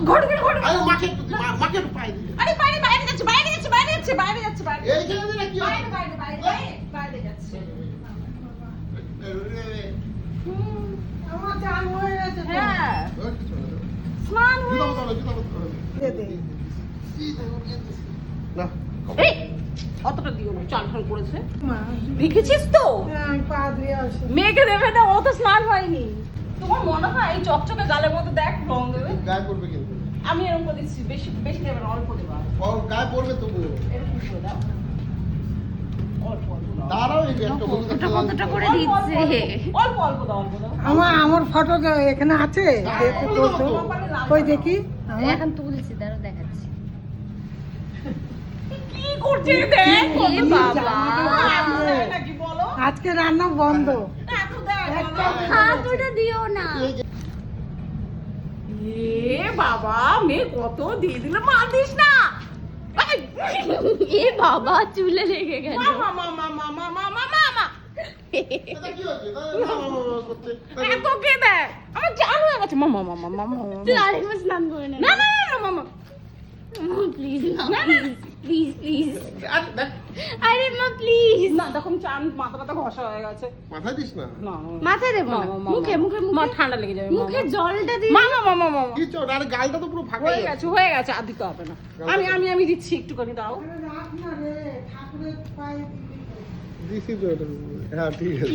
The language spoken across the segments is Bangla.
ঘড় ঘড় ঘড় আরে মাকে একটু পাই দিই। আরে বাইরে যাচ্ছে এইখানে দিলে কি হবে? বাইরে যাচ্ছে আমার চান হয়ে গেছে তো। হ্যাঁ ওই কিছু না। স্নান হয়ে জুতা বদল। দে দে। না। এই অতটা দিও না চান ঠান করেছে মা, দেখেছিস তো হ্যাঁ, পা ধুয়ে আসি। মেয়েকে দেবে না ও তো স্নান হয়নি তোমার মনে হয় এই চকচকে গালের মতো দেখ রং দেবে গায়ে পড়বে কিন্তু। আমি এরকম করে দিচ্ছি বেশি বেশি দেবে না অল্প দেবা ওর গায়ে পড়বে তবু। এরকম করে দাও অল্প অল্প দাও দাঁড়াও এই যে একটা হলুদ একটা লাল কতটা করে অল্প, অল্প, দিচ্ছে অল্প অল্প দাও অল্প দাও আমার ফটো এখানে আছে দেখে তো তো। কই দেখি আমার এখন তুলছি দাঁড়া দেখাচ্ছি কি করছে দেখ এ বাবা এত দেয় নাকি বলো আজকে রান্না বন্ধ। এত দেয় একটা বলো? হাত ওটা দিও না এ বাবা মেয়ে কত দিয়ে দিল মা দিস না এই! এ বাবা চুলে লেগে গেল মামা মামা মামা মামা মামা এটা কি হচ্ছে? না করতে। এত কে দেয় আমার জান হয়ে গেছে মামা মামা মামা তুই আরেকবার স্নান করে নে না না না মামা প্লিজ না না, না। প্লিজ প্লিজ আর দেখ, আরে মা প্লিজ না দেখুন চান মাথা মাথা ঘষা হয়ে গেছে মাথায় দিস না। না মাথায় দেবো না মামা, মামা। মুখে মুখে মা মুখে ঠান্ডা লেগে যাবে মুখে জলটা দি মামা মামা মামা কি চোট? আরে গালটা তো পুরো ফাঁকা হয়ে গেছে আর দিতে হবে না আমি দিচ্ছি একটুখানি দাও আরে রাখ না রে, ঠাকুরের পায়ে দিবি তো। দিছি তো এটা। হ্যাঁ ঠিক আছে।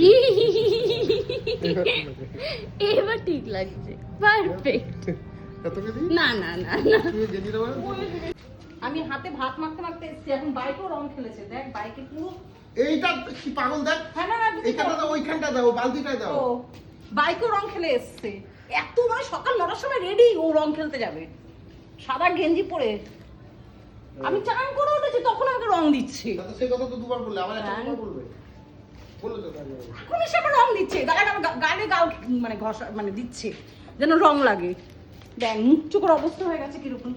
এবার ঠিক লাগছে পারফেক্ট এতকে দিই? না না না না তুই গেঞ্জি দেবো না? আমি হাতে ভাত মাখতে মাখতে এসেছি এখন বাইকেও রং খেলেছে দেখ বাইকে পুরো এইটা কি পাগল দেখ। হ্যাঁ না না দিদি এইখানটা দাও, ওইখানটা দাও, বালতিটায় দাও। ও বাইকেও রং খেলে এসছে এত মানে সকাল 9টার সময় রেডি ও রং খেলতে যাবে সাদা গেঞ্জি পরে আমি চান করে উঠেছি তখন আমাকে রং দিচ্ছে তা তো সেই কথা তো দুবার বললে, আবার একটা হ্যাঁ। দুবার বলবে। বললো তো তাই জন্য। এখন এসে আবার রং দিচ্ছে গালে গালে গাল মানে ঘষা মানে দিচ্ছে যেন রং লাগে দেখ মুখ চোখের অবস্থা হয়ে গেছে কিরকম